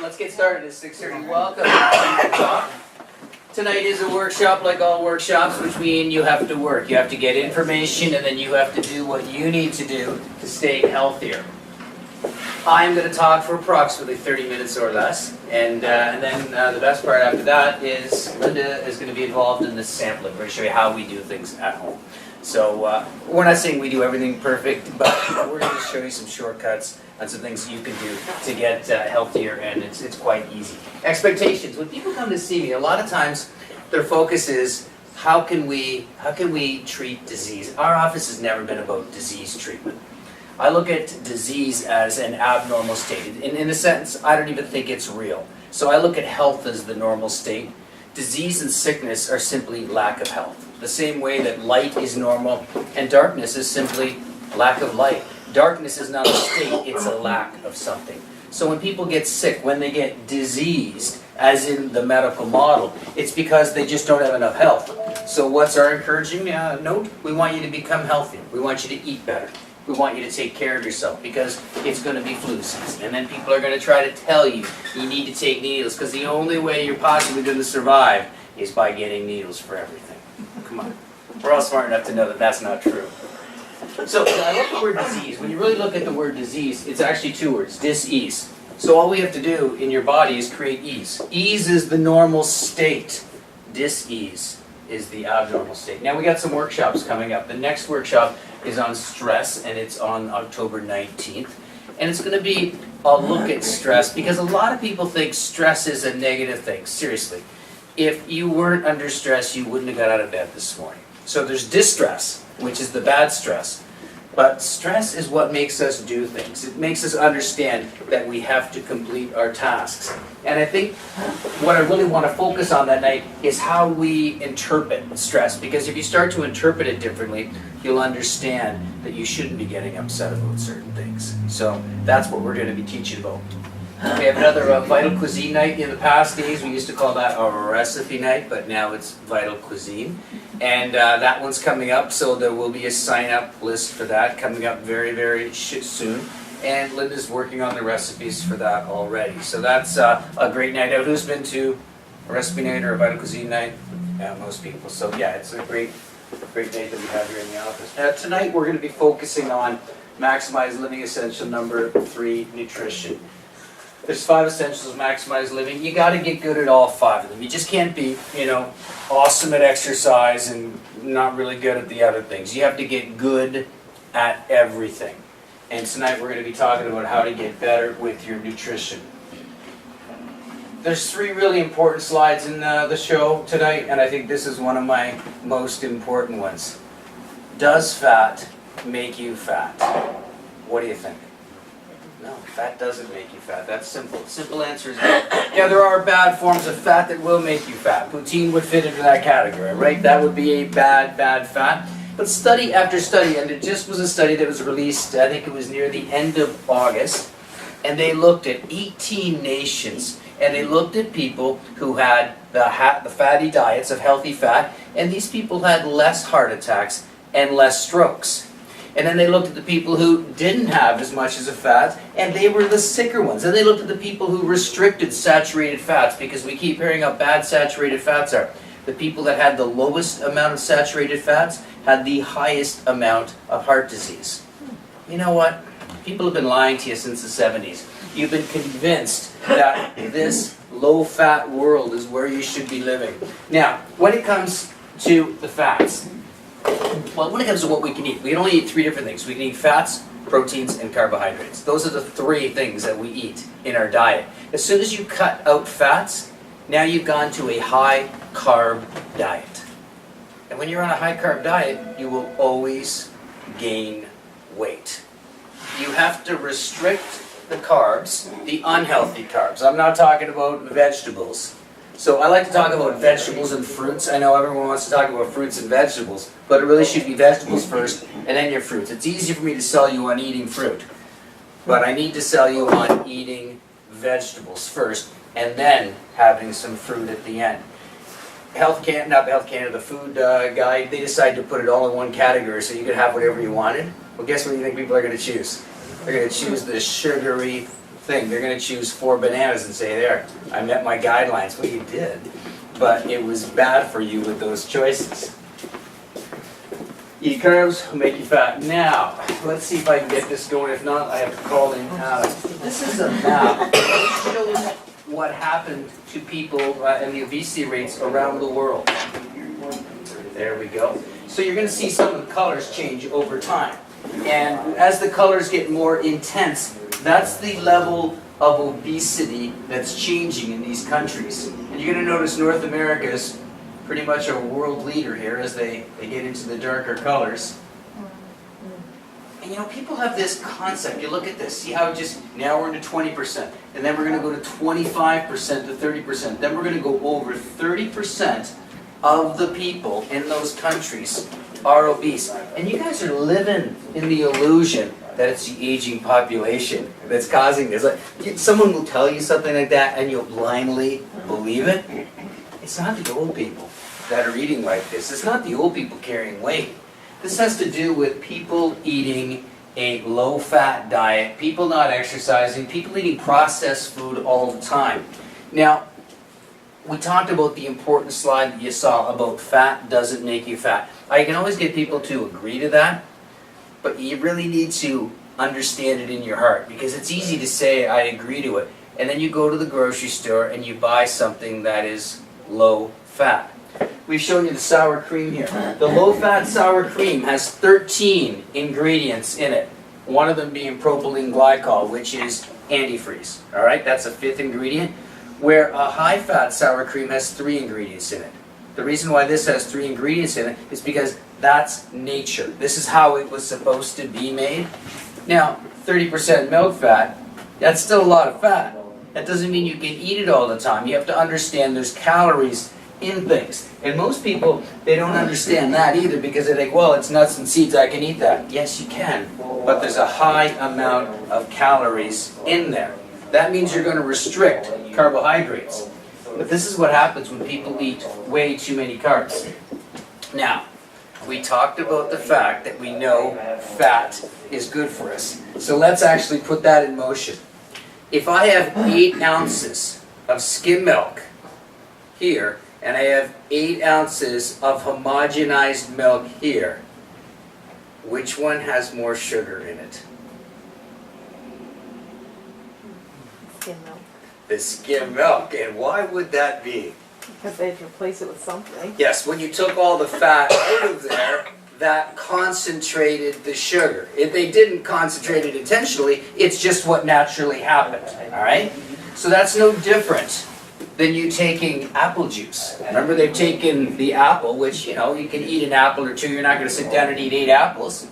Let's get started. It's 6:30. Welcome. Tonight is a workshop like all workshops, which means you have to work. You have to get information and then you have to do what you need to do to stay healthier. I'm going to talk for approximately 30 minutes or less, and then the best part after that is Linda is going to be involved in the sampling. We're going to show you how we do things at home. So we're not saying we do everything perfect, but we're going to show you some shortcuts and some things you can do to get healthier, and it's quite easy. Expectations. When people come to see me, a lot of times their focus is how can we treat disease. Our office has never been about disease treatment. I look at disease as an abnormal state. In a sense, I don't even think it's real. So I look at health as the normal state. Disease and sickness are simply lack of health. The same way that light is normal and darkness is simply lack of light. Darkness is not a state, it's a lack of something. So when people get sick, when they get diseased, as in the medical model, it's because they just don't have enough health. So what's our encouraging note? We want you to become healthier. We want you to eat better. We want you to take care of yourself because it's going to be flu season. And then people are going to try to tell you you need to take needles because the only way you're possibly going to survive is by getting needles for everything. Come on. We're all smart enough to know that that's not true. So I love the word disease. When you really look at the word disease, it's actually two words, dis-ease. So all we have to do in your body is create ease. Ease is the normal state. Dis-ease is the abnormal state. Now we got some workshops coming up. The next workshop is on stress, and it's on October 19th. And it's going to be a look at stress, because a lot of people think stress is a negative thing. Seriously. If you weren't under stress, you wouldn't have got out of bed this morning. So there's distress, which is the bad stress. But stress is what makes us do things. It makes us understand that we have to complete our tasks. And I think what I really want to focus on that night is how we interpret stress. Because if you start to interpret it differently, you'll understand that you shouldn't be getting upset about certain things. So that's what we're going to be teaching about. We have another Vital Cuisine night. In the past days, we used to call that our recipe night, but now it's Vital Cuisine. And that one's coming up, so there will be a sign-up list for that coming up very, very soon. And Linda's working on the recipes for that already. So that's a great night out. Who's been to a recipe night or a Vital Cuisine night? Yeah, most people. So yeah, it's a great night that we have here in the office. Tonight we're going to be focusing on Maximize Living Essential number 3, nutrition. There's 5 essentials of maximized living. You got to get good at all 5 of them. You just can't be, awesome at exercise and not really good at the other things. You have to get good at everything. And tonight we're going to be talking about how to get better with your nutrition. There's 3 really important slides in the show tonight, and I think this is one of my most important ones. Does fat make you fat? What do you think? No, fat doesn't make you fat. That's simple. Simple answer is no. Yeah, there are bad forms of fat that will make you fat. Poutine would fit into that category, right? That would be a bad fat. But study after study, and it just was a study that was released, I think it was near the end of August, and they looked at 18 nations, and they looked at people who had the fatty diets of healthy fat, and these people had less heart attacks and less strokes. And then they looked at the people who didn't have as much as a fat, and they were the sicker ones. And they looked at the people who restricted saturated fats, because we keep hearing how bad saturated fats are. The people that had the lowest amount of saturated fats had the highest amount of heart disease. You know what? People have been lying to you since the 70s. You've been convinced that this low-fat world is where you should be living. Now, when it comes to the fats, well, when it comes to what we can eat, we can only eat 3 different things. We can eat fats, proteins, and carbohydrates. Those are the 3 things that we eat in our diet. As soon as you cut out fats, now you've gone to a high-carb diet. And when you're on a high-carb diet, you will always gain weight. You have to restrict the carbs, the unhealthy carbs. I'm not talking about vegetables. So I like to talk about vegetables and fruits. I know everyone wants to talk about fruits and vegetables, but it really should be vegetables first and then your fruits. It's easy for me to sell you on eating fruit, but I need to sell you on eating vegetables first and then having some fruit at the end. The food guide, they decided to put it all in one category so you could have whatever you wanted. Well, guess what you think people are going to choose? They're going to choose the sugary thing. They're going to choose 4 bananas and say, there, I met my guidelines. Well, you did, but it was bad for you with those choices. Eat carbs will make you fat. Now, let's see if I can get this going. If not, I have to call in Adam. This is a map that shows what happened to people and the obesity rates around the world. There we go. So you're going to see some of the colors change over time. And as the colors get more intense, that's the level of obesity that's changing in these countries. And you're going to notice North America is pretty much a world leader here as they get into the darker colors. And you know, people have this concept. You look at this, see how just, now we're into 20%, and then we're going to go to 25% to 30%. Then we're going to go over 30% of the people in those countries are obese. And you guys are living in the illusion that it's the aging population that's causing this. Like, someone will tell you something like that and you'll blindly believe it. It's not the old people that are eating like this. It's not the old people carrying weight. This has to do with people eating a low-fat diet, people not exercising, people eating processed food all the time. Now, we talked about the important slide that you saw about fat doesn't make you fat. I can always get people to agree to that, but you really need to understand it in your heart, because it's easy to say, I agree to it, and then you go to the grocery store and you buy something that is low-fat. We've shown you the sour cream here. The low-fat sour cream has 13 ingredients in it, one of them being propylene glycol, which is antifreeze. All right, that's a 5th ingredient, where a high-fat sour cream has 3 ingredients in it. The reason why this has 3 ingredients in it is because that's nature. This is how it was supposed to be made. Now, 30% milk fat, that's still a lot of fat. That doesn't mean you can eat it all the time. You have to understand there's calories in things. And most people, they don't understand that either, because they think, well, it's nuts and seeds, I can eat that. Yes, you can, but there's a high amount of calories in there. That means you're going to restrict carbohydrates. But this is what happens when people eat way too many carbs. Now, we talked about the fact that we know fat is good for us. So let's actually put that in motion. If I have 8 ounces of skim milk here, and I have 8 ounces of homogenized milk here, which one has more sugar in it? Skim milk. The skim milk. And why would that be? Because they'd replace it with something. Yes, when you took all the fat out of there, that concentrated the sugar. If they didn't concentrate it intentionally, it's just what naturally happened. All right? So that's no different than you taking apple juice. Remember, they've taken the apple, which, you know, you can eat an apple or 2. You're not going to sit down and eat 8 apples.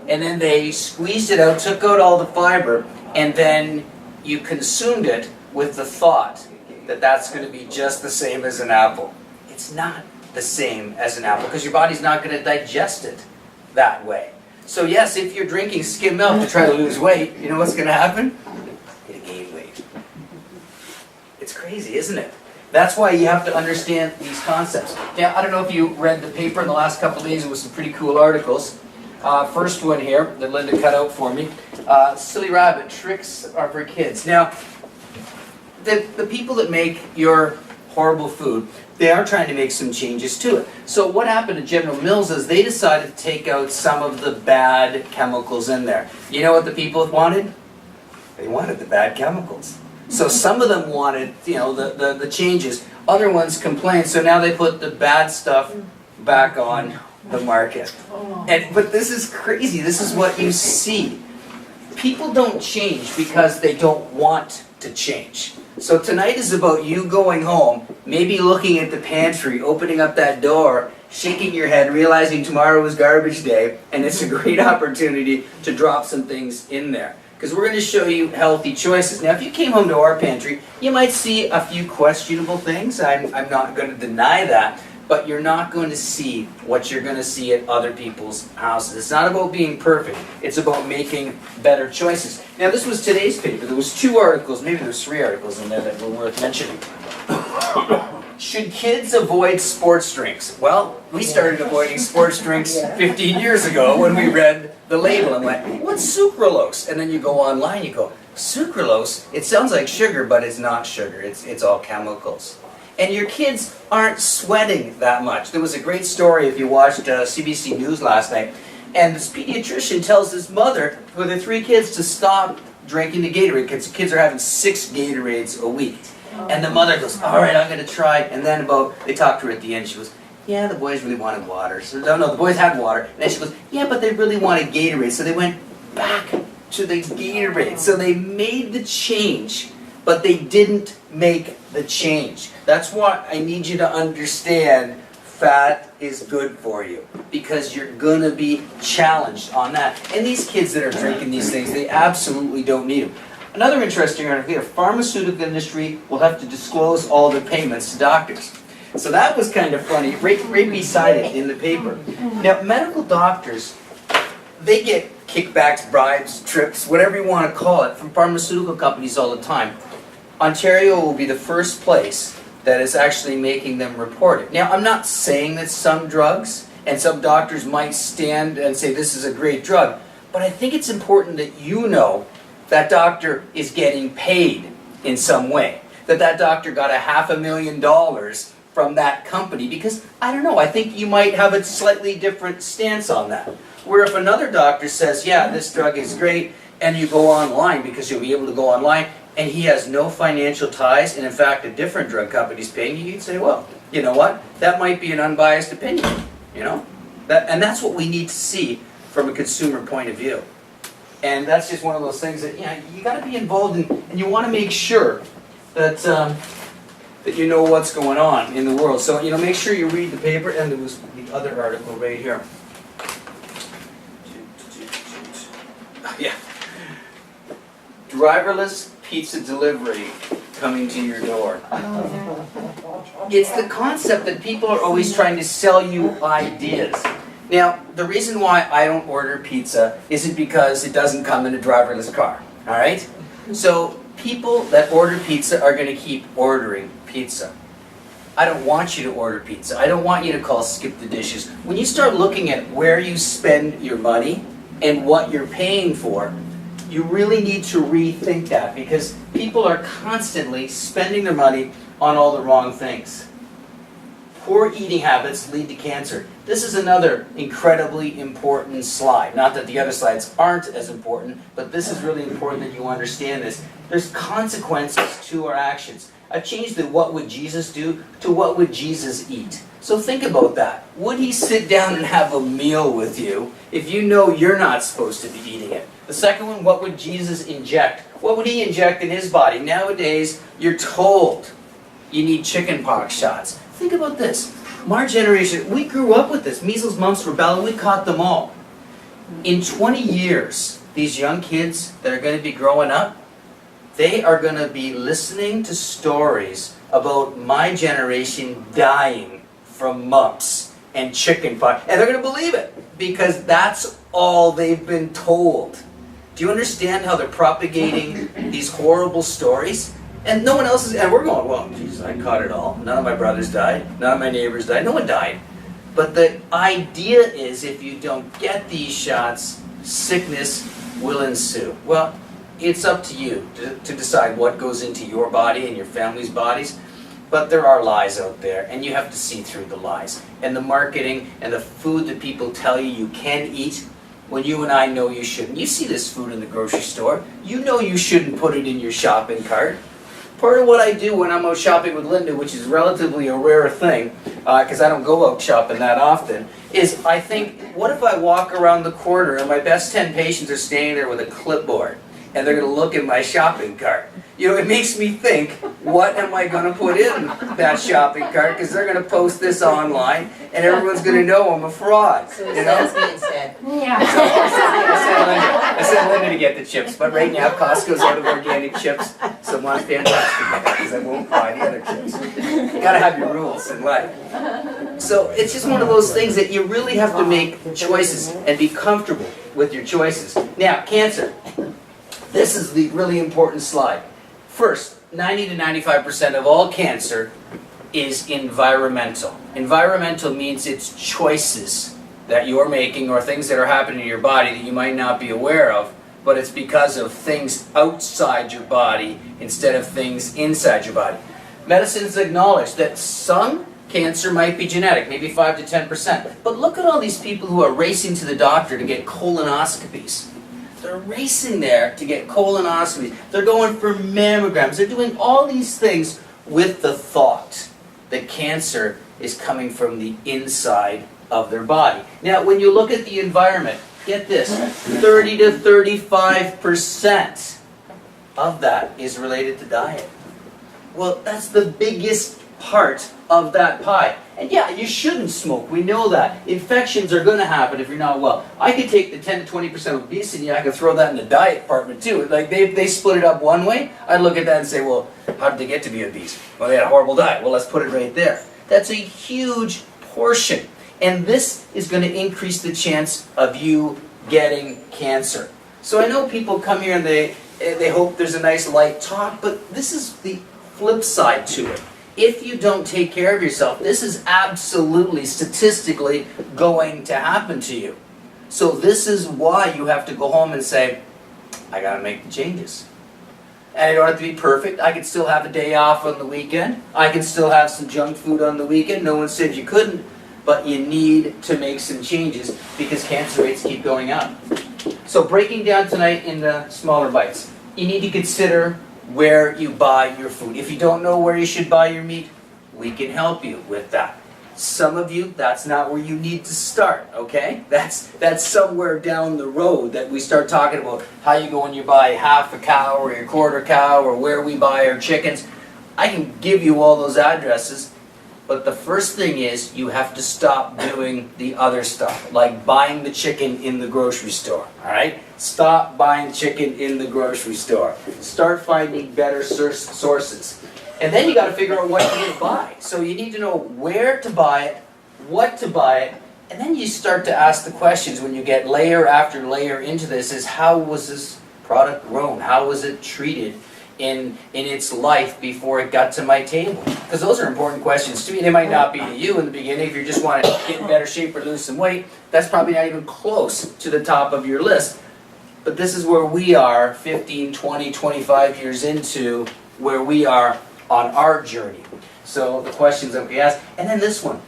And then they squeezed it out, took out all the fiber, and then you consumed it with the thought that that's going to be just the same as an apple. It's not the same as an apple, because your body's not going to digest it that way. So yes, if you're drinking skim milk to try to lose weight, you know what's going to happen? You're going to gain weight. It's crazy, isn't it? That's why you have to understand these concepts. Now, I don't know if you read the paper in the last couple of days. It was some pretty cool articles. First one here that Linda cut out for me. Silly Rabbit, tricks are for kids. Now, the people that make your horrible food, they are trying to make some changes to it. So what happened at General Mills is they decided to take out some of the bad chemicals in there. You know what the people wanted? They wanted the bad chemicals. So some of them wanted, you know, the changes. Other ones complained, so now they put the bad stuff back on the market. But this is crazy. This is what you see. People don't change because they don't want to change. So tonight is about you going home, maybe looking at the pantry, opening up that door, shaking your head, realizing tomorrow is garbage day, and it's a great opportunity to drop some things in there. Because we're going to show you healthy choices. Now, if you came home to our pantry, you might see a few questionable things. I'm not going to deny that. But you're not going to see what you're going to see at other people's houses. It's not about being perfect. It's about making better choices. Now, this was today's paper. There was 2 articles, maybe there was 3 articles in there that were worth mentioning. Should kids avoid sports drinks? Well, we started avoiding sports drinks 15 years ago when we read the label and went, what's sucralose? And then you go online, you go, Sucralose, it sounds like sugar, but it's not sugar. It's all chemicals. And your kids aren't sweating that much. There was a great story if you watched CBC News last night, and this pediatrician tells his mother with her 3 kids to stop drinking the Gatorade because the kids are having 6 Gatorades a week. And the mother goes, all right, I'm going to try. And then they talked to her at the end. She goes, yeah, the boys really wanted water. So no, the boys had water. And then she goes, yeah, but they really wanted Gatorade. So they went back to the Gatorade. So they made the change, but they didn't make the change. That's why I need you to understand fat is good for you, because you're going to be challenged on that. And these kids that are drinking these things, they absolutely don't need them. Another interesting article here, pharmaceutical industry will have to disclose all their payments to doctors. So that was kind of funny, right beside it in the paper. Now, medical doctors, they get kickbacks, bribes, trips, whatever you want to call it, from pharmaceutical companies all the time. Ontario will be the first place that is actually making them report it. Now, I'm not saying that some drugs and some doctors might stand and say this is a great drug, but I think it's important that you know that doctor is getting paid in some way, that doctor got $500,000 from that company, because, I don't know, I think you might have a slightly different stance on that. Where if another doctor says, yeah, this drug is great, and you go online, because you'll be able to go online, and he has no financial ties, and in fact a different drug company's paying you, you'd say, well, you know what, that might be an unbiased opinion, you know? And that's what we need to see from a consumer point of view. And that's just one of those things that, you got to be involved in, and you want to make sure that that you know what's going on in the world. So, make sure you read the paper, and there was the other article right here. Yeah. Driverless pizza delivery coming to your door. It's the concept that people are always trying to sell you ideas. Now, the reason why I don't order pizza isn't because it doesn't come in a driverless car, all right? So people that order pizza are going to keep ordering pizza. I don't want you to order pizza. I don't want you to call Skip the Dishes. When you start looking at where you spend your money and what you're paying for, you really need to rethink that, because people are constantly spending their money on all the wrong things. Poor eating habits lead to cancer. This is another incredibly important slide. Not that the other slides aren't as important, but this is really important that you understand this. There's consequences to our actions. I've changed the what would Jesus do to what would Jesus eat. So think about that. Would he sit down and have a meal with you if you know you're not supposed to be eating it? The second one, what would Jesus inject? What would he inject in his body? Nowadays, you're told you need chickenpox shots. Think about this. Our generation, we grew up with this. Measles, mumps, rubella, we caught them all. In 20 years, these young kids that are going to be growing up, they are going to be listening to stories about my generation dying from mumps and chickenpox. And they're going to believe it, because that's all they've been told. Do you understand how they're propagating these horrible stories? And no one else is, and we're going, well, geez, I caught it all. None of my brothers died. None of my neighbors died. No one died. But the idea is, if you don't get these shots, sickness will ensue. Well, it's up to you to decide what goes into your body and your family's bodies. But there are lies out there, and you have to see through the lies. And the marketing and the food that people tell you can eat, when you and I know you shouldn't. You see this food in the grocery store. You know you shouldn't put it in your shopping cart. Part of what I do when I'm out shopping with Linda, which is relatively a rare thing, because I don't go out shopping that often, is I think, what if I walk around the corner and my best 10 patients are standing there with a clipboard, and they're going to look at my shopping cart? It makes me think, what am I going to put in that shopping cart? Because they're going to post this online, and everyone's going to know I'm a fraud. So it says me instead. Yeah. So I sent Linda to get the chips, but right now Costco's out of organic chips, so mine's fantastic, because I won't buy the other chips. You gotta have your rules in life. So it's just one of those things that you really have to make choices and be comfortable with your choices. Now, cancer. This is the really important slide. First, 90 to 95% of all cancer is environmental. Environmental means it's choices that you're making or things that are happening in your body that you might not be aware of but it's because of things outside your body instead of things inside your body. Medicine's acknowledged that some cancer might be genetic, maybe 5 to 10%. But look at all these people who are racing to the doctor to get colonoscopies. They're racing there to get colonoscopies. They're going for mammograms. They're doing all these things with the thought that cancer is coming from the inside of their body. Now, when you look at the environment, get this, 30 to 35% of that is related to diet. Well, that's the biggest part of that pie. And yeah, you shouldn't smoke. We know that. Infections are going to happen if you're not well. I could take the 10 to 20% obesity, I could throw that in the diet department too. Like they split it up one way, I'd look at that and say, well, how did they get to be obese? Well, they had a horrible diet. Well, let's put it right there. That's a huge portion. And this is going to increase the chance of you getting cancer. So I know people come here and they hope there's a nice light talk, but this is the flip side to it. If you don't take care of yourself, this is absolutely, statistically going to happen to you. So this is why you have to go home and say, I got to make the changes. And I don't have to be perfect. I can still have a day off on the weekend. I can still have some junk food on the weekend. No one said you couldn't. But you need to make some changes because cancer rates keep going up. So breaking down tonight into smaller bites. You need to consider where you buy your food. If you don't know where you should buy your meat, we can help you with that. Some of you, that's not where you need to start, okay? That's somewhere down the road that we start talking about how you go and you buy half a cow or your quarter cow or where we buy our chickens. I can give you all those addresses, but the first thing is you have to stop doing the other stuff, like buying the chicken in the grocery store, all right? Stop buying chicken in the grocery store. Start finding better sources. And then you got to figure out what you need to buy. So you need to know where to buy it, what to buy it, and then you start to ask the questions when you get layer after layer into this is how was this product grown? How was it treated in its life before it got to my table? Because those are important questions to me. They might not be to you in the beginning. If you just want to get in better shape or lose some weight, that's probably not even close to the top of your list. But this is where we are 15, 20, 25 years into where we are on our journey. So the questions that we ask, and then this one.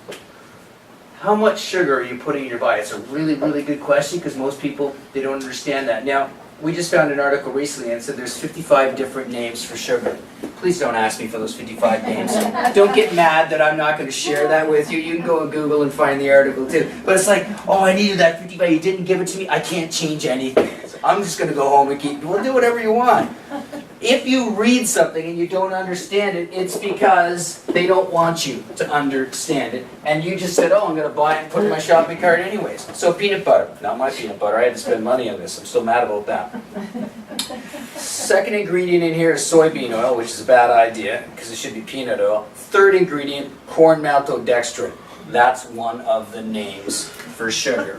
How much sugar are you putting in your body? It's a really, really good question because most people, they don't understand that. Now, we just found an article recently and it said there's 55 different names for sugar. Please don't ask me for those 55 names. Don't get mad that I'm not going to share that with you. You can go on Google and find the article too. But it's like, oh, I needed that 55. You didn't give it to me. I can't change anything. I'm just going to go home and keep, well, do whatever you want. If you read something and you don't understand it, it's because they don't want you to understand it. And you just said, oh, I'm going to buy it and put it in my shopping cart anyways. So peanut butter. Not my peanut butter. I had to spend money on this. I'm still mad about that. Second ingredient in here is soybean oil, which is a bad idea because it should be peanut oil. Third ingredient, corn maltodextrin. That's one of the names for sugar.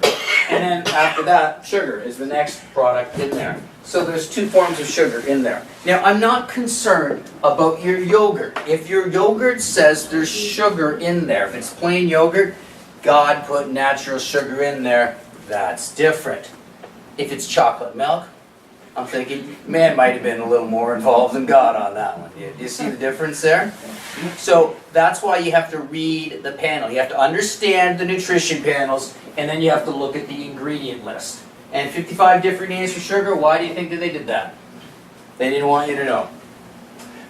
And then after that, sugar is the next product in there. So there's two forms of sugar in there. Now, I'm not concerned about your yogurt. If your yogurt says there's sugar in there, if it's plain yogurt, God put natural sugar in there, that's different. If it's chocolate milk, I'm thinking, man might have been a little more involved than God on that one. You see the difference there? So that's why you have to read the panel. You have to understand the nutrition panels, and then you have to look at the ingredient list. And 55 different names for sugar, why do you think that they did that? They didn't want you to know.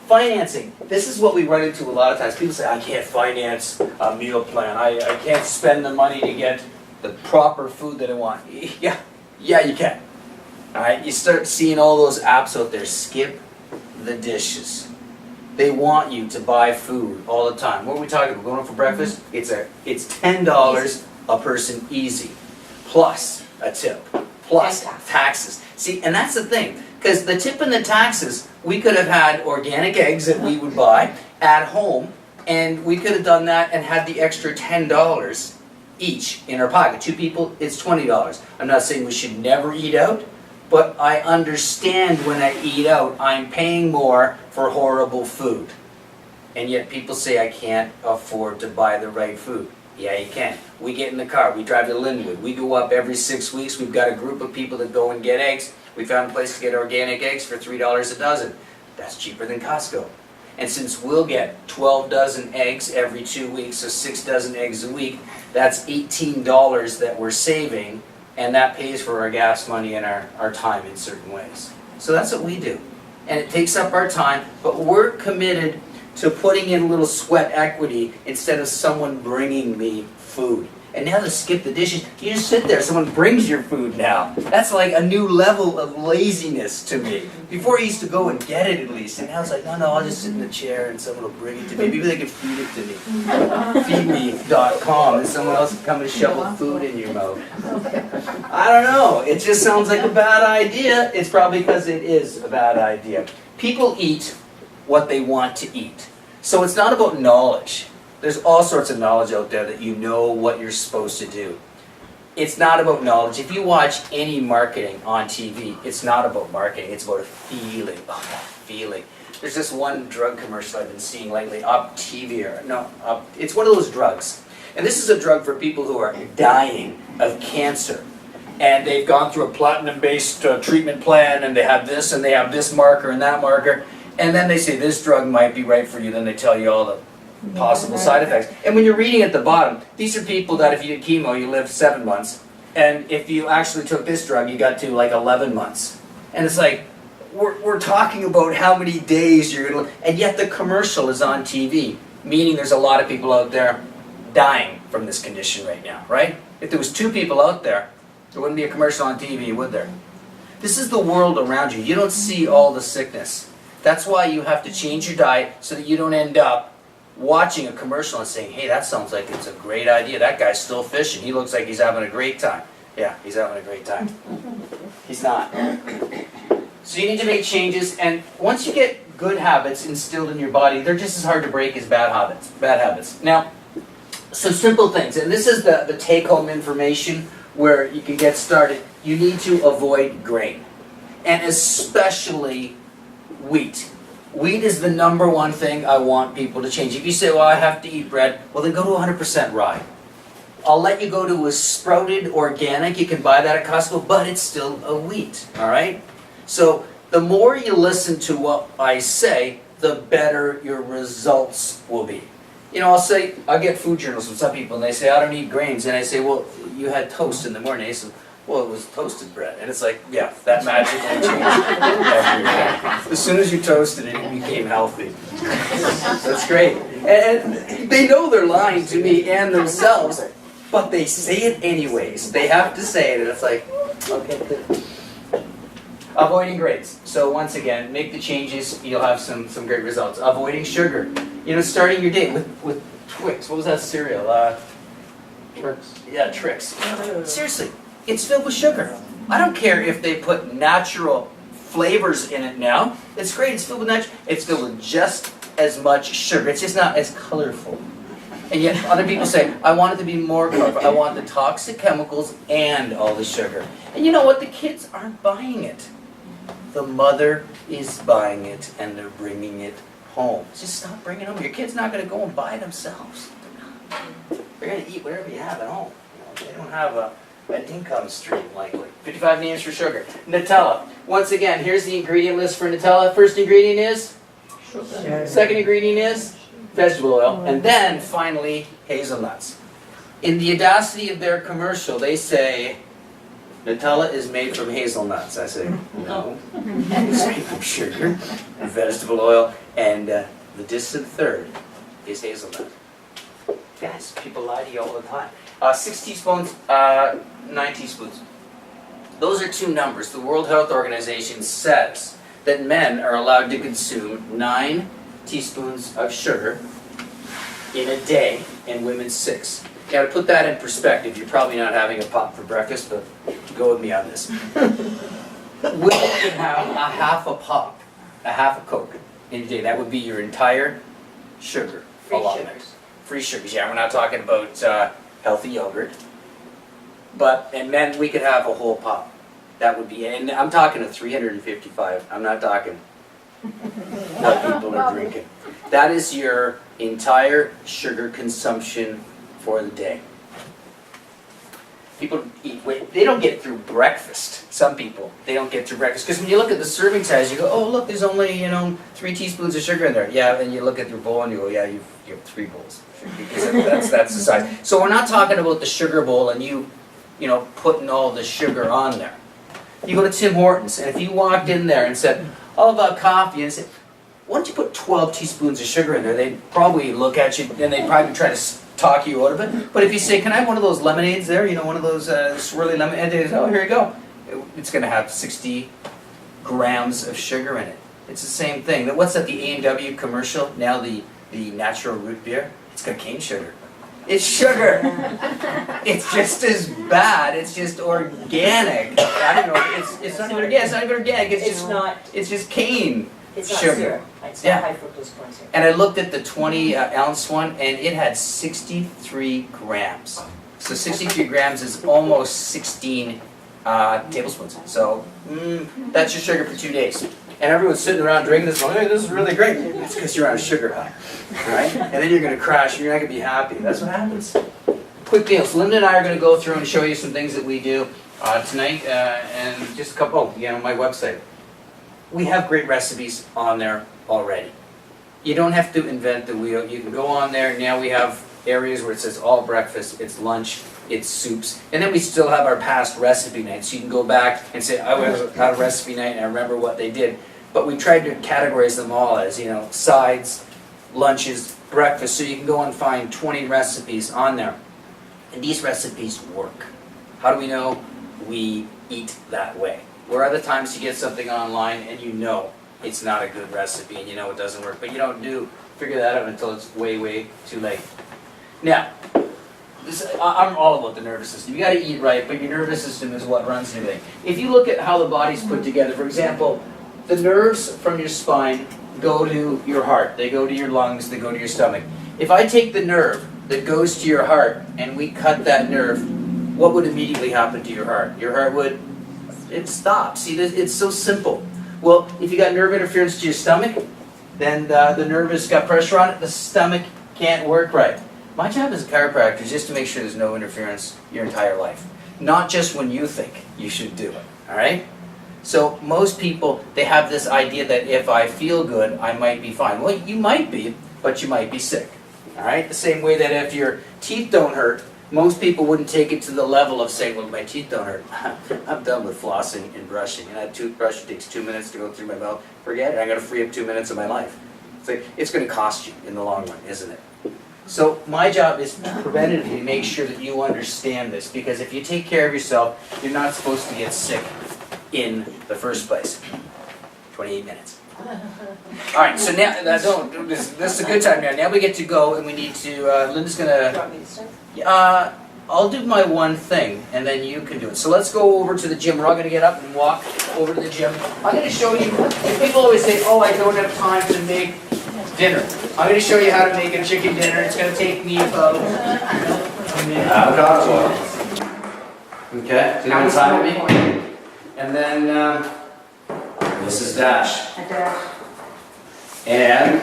Financing. This is what we run into a lot of times. People say, I can't finance a meal plan. I can't spend the money to get the proper food that I want. Yeah, you can. All right, you start seeing all those apps out there. Skip the dishes. They want you to buy food all the time. What are we talking about? Going out for breakfast? It's $10 a person easy, plus a tip, plus taxes. See, and that's the thing, because the tip and the taxes, we could have had organic eggs that we would buy at home, and we could have done that and had the extra $10 each in our pocket. Two people, it's $20. I'm not saying we should never eat out, but I understand when I eat out, I'm paying more for horrible food. And yet people say I can't afford to buy the right food. Yeah, you can. We get in the car, we drive to Linwood, we go up every 6 weeks, we've got a group of people that go and get eggs. We found a place to get organic eggs for $3 a dozen. That's cheaper than Costco. And since we'll get 12 dozen eggs every 2 weeks, so 6 dozen eggs a week, that's $18 that we're saving, and that pays for our gas money and our time in certain ways. So that's what we do. And it takes up our time, but we're committed to putting in a little sweat equity instead of someone bringing me food. And now to skip the dishes, you just sit there, someone brings your food now. That's like a new level of laziness to me. Before I used to go and get it at least, and now it's like, no, I'll just sit in the chair and someone will bring it to me. Maybe they can feed it to me. Feedme.com, and someone else can come and shovel food in your mouth. I don't know, it just sounds like a bad idea. It's probably because it is a bad idea. People eat what they want to eat. So it's not about knowledge. There's all sorts of knowledge out there that you know what you're supposed to do. It's not about knowledge. If you watch any marketing on TV, it's not about marketing, it's about a feeling. Oh, that feeling. There's this one drug commercial I've been seeing lately, it's one of those drugs. And this is a drug for people who are dying of cancer. And they've gone through a platinum-based treatment plan, and they have this, and they have this marker and that marker. And then they say, this drug might be right for you. Then they tell you all the possible side effects. And when you're reading at the bottom, these are people that if you did chemo, you lived 7 months. And if you actually took this drug, you got to like 11 months. And it's like, we're talking about how many days you're going to live. And yet the commercial is on TV, meaning there's a lot of people out there dying from this condition right now, right? If there was 2 people out there, there wouldn't be a commercial on TV, would there? This is the world around you. You don't see all the sickness. That's why you have to change your diet so that you don't end up watching a commercial and saying, hey, that sounds like it's a great idea. That guy's still fishing. He looks like he's having a great time. Yeah, he's having a great time. He's not. So you need to make changes, and once you get good habits instilled in your body, they're just as hard to break as bad habits. Now, some simple things, and this is the take-home information where you can get started. You need to avoid grain, and especially wheat. Wheat is the #1 thing I want people to change. If you say, well, I have to eat bread, well, then go to 100% rye. I'll let you go to a sprouted organic. You can buy that at Costco, but it's still a wheat, all right? So the more you listen to what I say, the better your results will be. You know, I'll get food journals from some people, and they say, I don't eat grains. And I say, well, you had toast in the morning. They say, well, it was toasted bread. And it's like, yeah, that magically changed everything. As soon as you toasted it, it became healthy. That's great. And they know they're lying to me and themselves, but they say it anyways. They have to say it, and it's like, okay, good. Avoiding grains. So once again, make the changes, you'll have some great results. Avoiding sugar. You know, starting your day with Twix. What was that cereal? Tricks. Yeah, Trix. Seriously, it's filled with sugar. I don't care if they put natural flavors in it now. It's great, it's filled with it's filled with just as much sugar. It's just not as colorful. And yet other people say, I want it to be more colorful. I want the toxic chemicals and all the sugar. And you know what? The kids aren't buying it. The mother is buying it, and they're bringing it home. Just stop bringing it home. Your kid's not going to go and buy it themselves. They're going to eat whatever you have at home. You know, they don't have an income stream, likely. 55 names for sugar. Nutella. Once again, here's the ingredient list for Nutella. First ingredient is? Sugar. Second ingredient is? Vegetable oil. And then, finally, hazelnuts. In the audacity of their commercial, they say, Nutella is made from hazelnuts. I say, no. It's made from sugar and vegetable oil, and the distant third is hazelnut. Guys, people lie to you all the time. 6 teaspoons, 9 teaspoons. Those are 2 numbers. The World Health Organization says that men are allowed to consume 9 teaspoons of sugar in a day, and women 6. Now, to put that in perspective, you're probably not having a pop for breakfast, but go with me on this. Women can have a half a pop, a half a Coke in a day. That would be your entire sugar allotment. Sugars. Free sugars. Yeah, we're not talking about healthy yogurt. And men, we could have a whole pop. That would be, and I'm talking a 355. I'm not talking what people are drinking. That is your entire sugar consumption for the day. People eat way, they don't get through breakfast. Some people, they don't get through breakfast. Because when you look at the serving size, you go, oh look, there's only, 3 teaspoons of sugar in there. Yeah, and you look at your bowl and you go, yeah, you have 3 bowls. Because that's the size. So we're not talking about the sugar bowl and you putting all the sugar on there. You go to Tim Hortons, and if you walked in there and said, all about coffee, and said, why don't you put 12 teaspoons of sugar in there? They'd probably look at you, and they'd probably try to talk you out of it. But if you say, can I have one of those lemonades there, one of those swirly lemonades, they say, oh, here you go. It's going to have 60 grams of sugar in it. It's the same thing. What's that, the A&W commercial, now the natural root beer? It's got cane sugar. It's sugar. It's just as bad. It's just organic. I don't know. It's not even organic. It's not even organic. It's just cane It's not sugar. syrup. It's Yeah. not high fructose corn syrup. And I looked at the 20-ounce one, and it had 63 grams. So 63 grams is almost 16 tablespoons. So that's your sugar for 2 days. And everyone's sitting around drinking this going, hey, this is really great. That's because you're on a sugar high, right? And then you're going to crash, and you're not going to be happy. That's what happens. Quick deals. Linda and I are going to go through and show you some things that we do tonight, and just a couple, my website. We have great recipes on there already. You don't have to invent the wheel. You can go on there. Now we have areas where it says all breakfast, it's lunch, it's soups, and then we still have our past recipe nights. So you can go back and say, I had a recipe night and I remember what they did. But we tried to categorize them all as, sides, lunches, breakfast, so you can go and find 20 recipes on there. And these recipes work. How do we know? We eat that way. Where other times you get something online and it's not a good recipe and it doesn't work, but you don't figure that out until it's way, way too late. Now, I'm all about the nervous system. You got to eat right, but your nervous system is what runs everything. If you look at how the body's put together, for example, the nerves from your spine go to your heart, they go to your lungs, they go to your stomach. If I take the nerve that goes to your heart and we cut that nerve, what would immediately happen to your heart? Your heart would, it stops. See, it's so simple. Well, if you got nerve interference to your stomach, then the nerve has got pressure on it, the stomach can't work right. My job as a chiropractor is just to make sure there's no interference your entire life. Not just when you think you should do it, all right? So most people, they have this idea that if I feel good, I might be fine. Well, you might be, but you might be sick, all right? The same way that if your teeth don't hurt, most people wouldn't take it to the level of saying, well, my teeth don't hurt. I'm done with flossing and brushing. And a toothbrush takes 2 minutes to go through my mouth. Forget it, I gotta free up 2 minutes of my life. It's gonna cost you in the long run, isn't it? So my job is to preventatively make sure that you understand this, because if you take care of yourself, you're not supposed to get sick in the first place. 28 minutes. All right, so now, this is a good time now. Now we get to go and we need to, Linda's Do you gonna, want me to start? I'll do my one thing and then you can do it. So let's go over to the gym. We're all gonna get up and walk over to the gym. I'm gonna show you, people always say, oh, I don't have time to make dinner. I'm going to show you how to make a chicken dinner. It's going to take me about okay, so you want time with me? And then this is Dash. And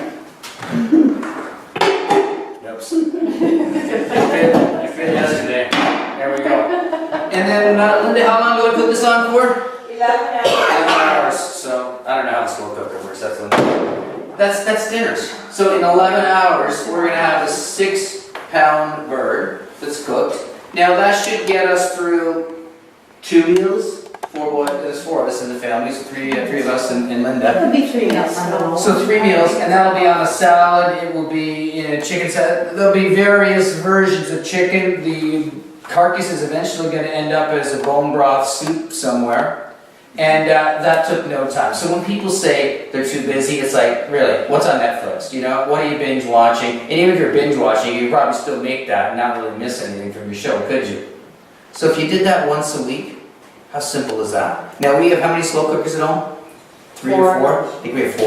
oops. I fit yesterday. There we go. And then Linda, how long do I put this on for? 11 hours. So I don't know how the slow cooker works. That's dinners. So in 11 hours, we're going to have a 6-pound bird that's cooked. Now that should get us through 2 meals. There's 4 of us in the family, so three of us and Linda. It'll be 3 meals. So 3 meals, and that'll be on a salad. It will be in a chicken salad. There'll be various versions of chicken. The carcass is eventually going to end up as a bone broth soup somewhere. And that took no time. So when people say they're too busy, it's like, really, what's on Netflix? What are you binge watching? And even if you're binge watching, you could probably still make that and not really miss anything from your show, could you? So if you did that once a week, how simple is that? Now we have how many slow cookers at home? 3 or 4? I think we have 4.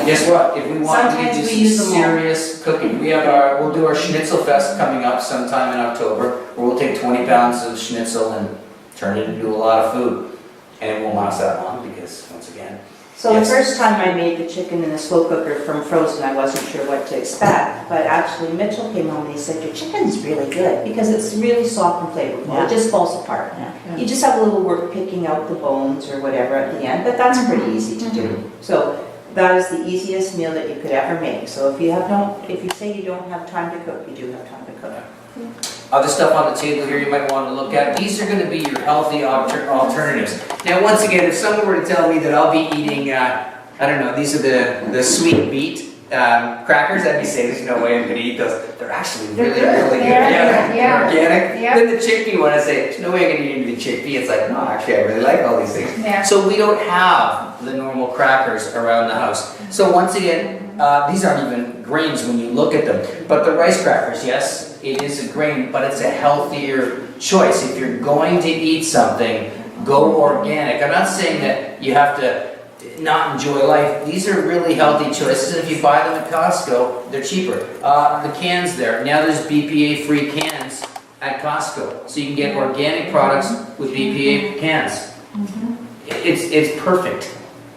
Guess what? If we want to do some serious cooking, we'll do our Schnitzel Fest coming up sometime in October, where we'll take 20 pounds of schnitzel and turn it into a lot of food. And it won't last that long because, once again, So the Yes. first time I made the chicken in the slow cooker from frozen, I wasn't sure what to expect. But actually Mitchell came home and he said, your chicken's really good because it's really soft and flavorful. Yeah. It just falls apart. Yeah. You just have a little work picking out the bones or whatever at the end, but that's pretty easy to do. So that is the easiest meal that you could ever make. So if you say you don't have time to cook, you do have time to cook. Other stuff on the table here you might want to look at. These are going to be your healthy alternatives. Now, once again, if someone were to tell me that I'll be eating, I don't know, these are the sweet beet crackers, I'd be saying there's no way I'm going to eat those. They're actually really, really good. Yeah. Organic. Yeah. Then the chickpea one, I say, there's no way I'm going to eat any chickpea. It's like, no, actually, I really like all these things. Yeah. So we don't have the normal crackers around the house. So once again, these aren't even grains when you look at them. But the rice crackers, yes, it is a grain, but it's a healthier choice. If you're going to eat something, go organic. I'm not saying that you have to not enjoy life. These are really healthy choices. If you buy them at Costco, they're cheaper. The cans there, now there's BPA-free cans at Costco. So you can get organic products with BPA cans. It's perfect.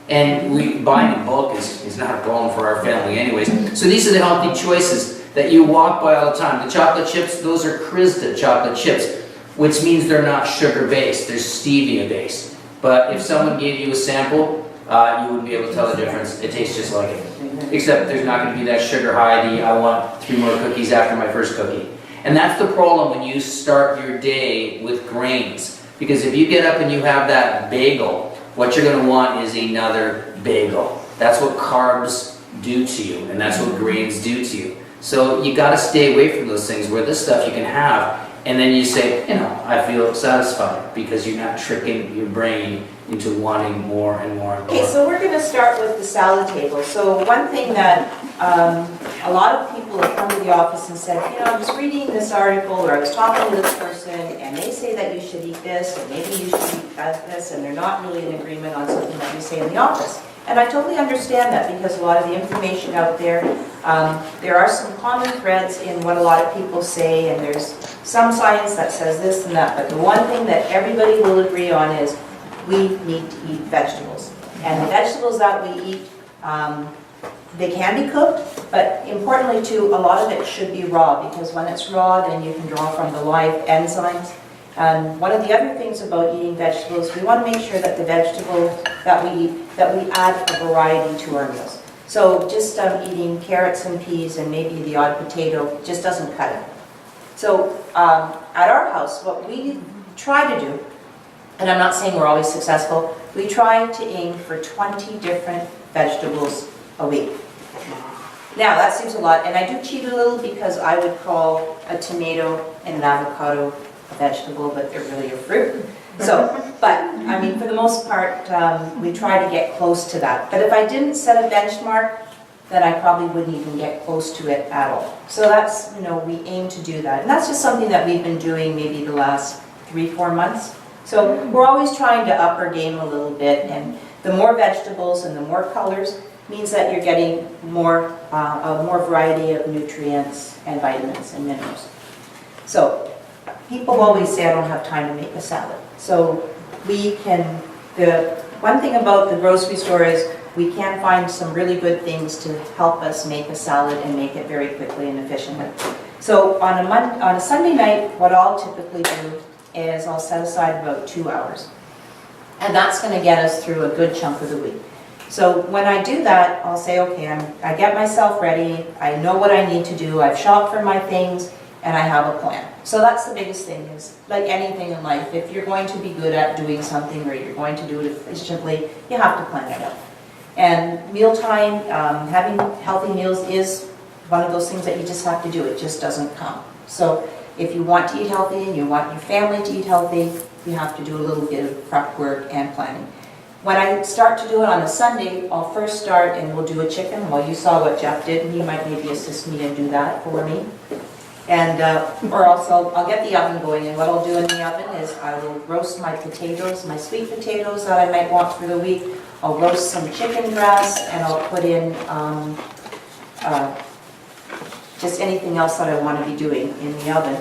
And buying in bulk is not a problem for our family anyways. So these are the healthy choices that you walk by all the time. The chocolate chips, those are Krista chocolate chips, which means they're not sugar-based, they're stevia-based. But if someone gave you a sample, you wouldn't be able to tell the difference. It tastes just like it. Except there's not going to be that sugar high, I want 3 more cookies after my first cookie. And that's the problem when you start your day with grains. Because if you get up and you have that bagel, what you're going to want is another bagel. That's what carbs do to you, and that's what grains do to you. So you got to stay away from those things where this stuff you can have, and then you say, I feel satisfied because you're not tricking your brain into wanting more and more and more. Okay, so we're going to start with the salad table. So one thing that a lot of people have come to the office and said, I was reading this article or I was talking to this person and they say that you should eat this or maybe you should eat this, and they're not really in agreement on something that we say in the office. And I totally understand that because a lot of the information out there, there are some common threads in what a lot of people say, and there's some science that says this and that, but the one thing that everybody will agree on is we need to eat vegetables. And the vegetables that we eat, they can be cooked, but importantly too, a lot of it should be raw, because when it's raw, then you can draw from the live enzymes. And one of the other things about eating vegetables, we want to make sure that the vegetables that we eat, that we add a variety to our meals. So just eating carrots and peas and maybe the odd potato just doesn't cut it. So at our house, what we try to do, and I'm not saying we're always successful, we try to aim for 20 different vegetables a week. Now that seems a lot, and I do cheat a little because I would call a tomato and an avocado a vegetable, but they're really a fruit. So, but I mean, for the most part, we try to get close to that. But if I didn't set a benchmark, then I probably wouldn't even get close to it at all. So that's, we aim to do that. And that's just something that we've been doing maybe the last 3-4 months. So we're always trying to up our game a little bit, and the more vegetables and the more colors means that you're getting more, a more variety of nutrients and vitamins and minerals. So people always say I don't have time to make a salad. So we can, the one thing about the grocery store is we can find some really good things to help us make a salad and make it very quickly and efficiently. So on a Sunday night, what I'll typically do is I'll set aside about 2 hours. And that's going to get us through a good chunk of the week. So when I do that, I'll say, okay, I get myself ready, I know what I need to do, I've shopped for my things, and I have a plan. So that's the biggest thing, is like anything in life, if you're going to be good at doing something or you're going to do it efficiently, you have to plan it out. And mealtime, having healthy meals is one of those things that you just have to do. It just doesn't come. So if you want to eat healthy and you want your family to eat healthy, you have to do a little bit of prep work and planning. When I start to do it on a Sunday, I'll first start and we'll do a chicken. Well, you saw what Jeff did, and he might maybe assist me and do that for me. And, or also, I'll get the oven going, and what I'll do in the oven is I will roast my potatoes, my sweet potatoes that I might want for the week. I'll roast some chicken breast, and I'll put in just anything else that I want to be doing in the oven,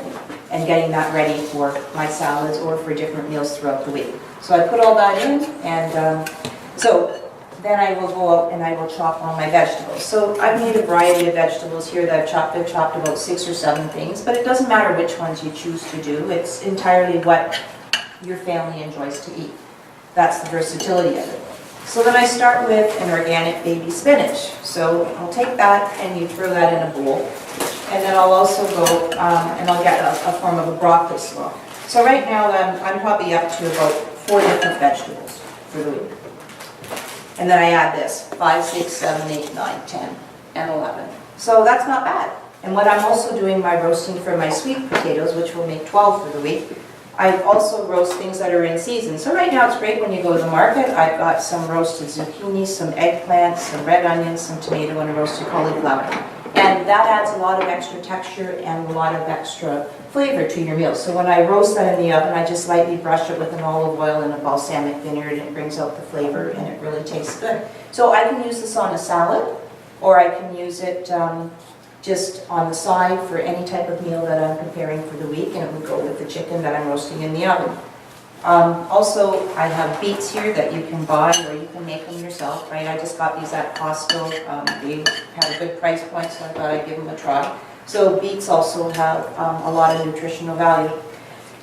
and getting that ready for my salads or for different meals throughout the week. So I put all that in, and so then I will go out and I will chop all my vegetables. So I've made a variety of vegetables here that I've chopped. I've chopped about 6 or 7 things, but it doesn't matter which ones you choose to do. It's entirely what your family enjoys to eat. That's the versatility of it. So then I start with an organic baby spinach. So I'll take that and you throw that in a bowl. And then I'll also go and I'll get a form of a broccoli slaw. So right now I'm probably up to about 4 different vegetables for the week. And then I add this, 5, 6, 7, 8, 9, 10, and 11. So that's not bad. And when I'm also doing my roasting for my sweet potatoes, which will make 12 for the week, I also roast things that are in season. So right now it's great when you go to the market. I've got some roasted zucchini, some eggplants, some red onions, some tomato, and a roasted cauliflower. And that adds a lot of extra texture and a lot of extra flavor to your meal. So when I roast that in the oven, I just lightly brush it with an olive oil and a balsamic vinegar, and it brings out the flavor and it really tastes good. So I can use this on a salad, or I can use it just on the side for any type of meal that I'm preparing for the week, and it would go with the chicken that I'm roasting in the oven. Also, I have beets here that you can buy, or you can make them yourself, right? I just got these at Costco. They had a good price point, so I thought I'd give them a try. So beets also have a lot of nutritional value.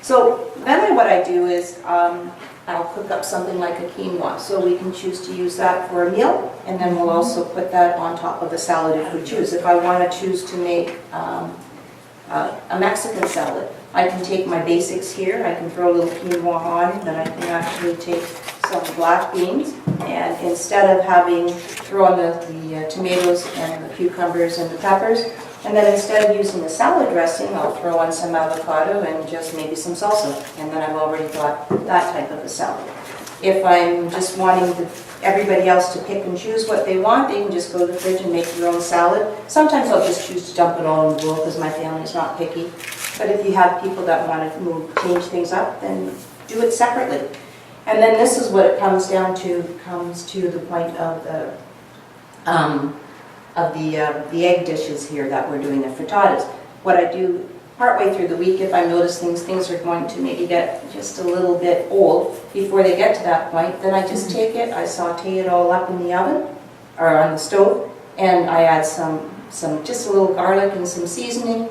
So then what I do is I'll cook up something like a quinoa. So we can choose to use that for a meal, and then we'll also put that on top of the salad if we choose. If I want to choose to make a Mexican salad, I can take my basics here, I can throw a little quinoa on, then I can actually take some black beans, and instead of having thrown the tomatoes and the cucumbers and the peppers, and then instead of using the salad dressing, I'll throw on some avocado and just maybe some salsa, and then I've already got that type of a salad. If I'm just wanting everybody else to pick and choose what they want, they can just go to the fridge and make their own salad. Sometimes I'll just choose to dump it all in the bowl because my family's not picky. But if you have people that want to change things up, then do it separately. And then this is what it comes down to, comes to the point of the egg dishes here that we're doing, the frittatas. What I do partway through the week, if I notice things are going to maybe get just a little bit old before they get to that point, then I just take it, I saute it all up in the oven, or on the stove, and I add just a little garlic and some seasoning.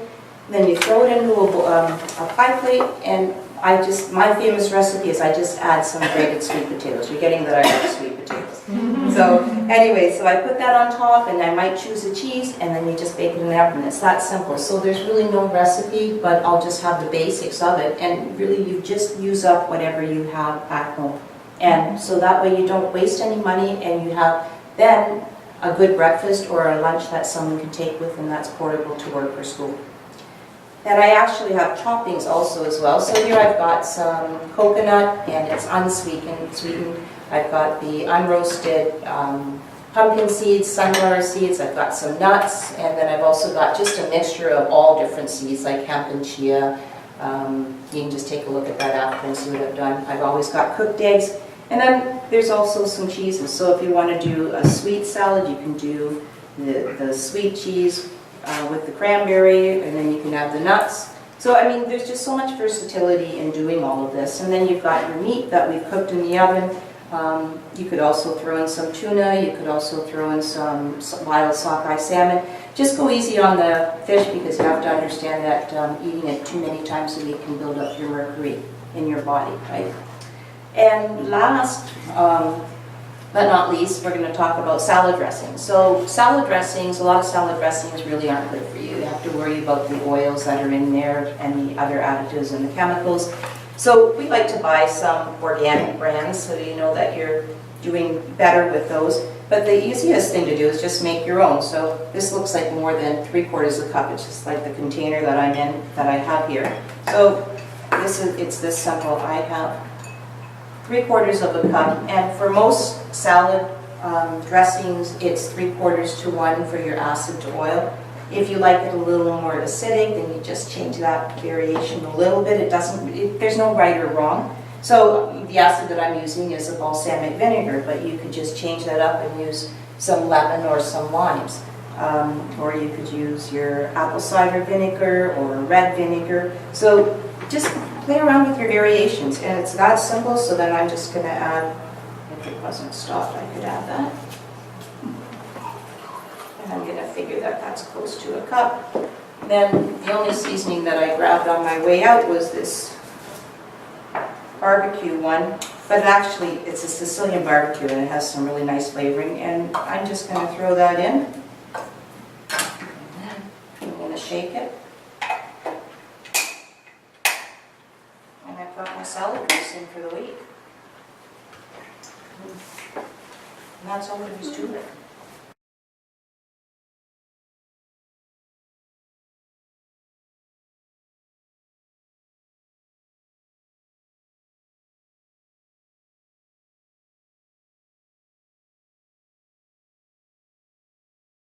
Then you throw it into a pie plate, and my famous recipe is I just add some grated sweet potatoes. You're getting that I like sweet potatoes. So anyway, so I put that on top, and I might choose a cheese, and then you just bake it in the oven. It's that simple. So there's really no recipe, but I'll just have the basics of it, and really you just use up whatever you have at home. And so that way you don't waste any money, and you have then a good breakfast or a lunch that someone can take with them that's portable to work or school. And I actually have toppings also as well. So here I've got some coconut, and it's unsweetened. I've got the unroasted pumpkin seeds, sunflower seeds. I've got some nuts, and then I've also got just a mixture of all different seeds like hemp and chia. You can just take a look at that after and see what I've done. I've always got cooked eggs. And then there's also some cheeses. So if you want to do a sweet salad, you can do the sweet cheese with the cranberry, and then you can add the nuts. So I mean, there's just so much versatility in doing all of this. And then you've got your meat that we've cooked in the oven. You could also throw in some tuna. You could also throw in some wild sockeye salmon. Just go easy on the fish, because you have to understand that eating it too many times a week can build up your mercury in your body, right? And last, but not least, we're going to talk about salad dressings. So salad dressings, a lot of salad dressings really aren't good for you. You have to worry about the oils that are in there and the other additives and the chemicals. So we like to buy some organic brands so you know that you're doing better with those. But the easiest thing to do is just make your own. So this looks like more than 3/4 cup. It's just like the container that I'm in, that I have here. So it's this simple. I have 3/4 cup, and for most salad dressings, it's 3/4 to 1 for your acid to oil. If you like it a little more acidic, then you just change that variation a little bit. There's no right or wrong. So the acid that I'm using is a balsamic vinegar, but you could just change that up and use some lemon or some limes. Or you could use your apple cider vinegar or red vinegar. So just play around with your variations, and it's that simple. So then I'm just going to add if it wasn't stopped, I could add that. And I'm gonna figure that that's close to a cup. Then the only seasoning that I grabbed on my way out was this barbecue one, but actually it's a Sicilian barbecue and it has some really nice flavoring, and I'm just gonna throw that in. I'm gonna shake it. And I've got my salad dressing for the week. And that's all there is to it.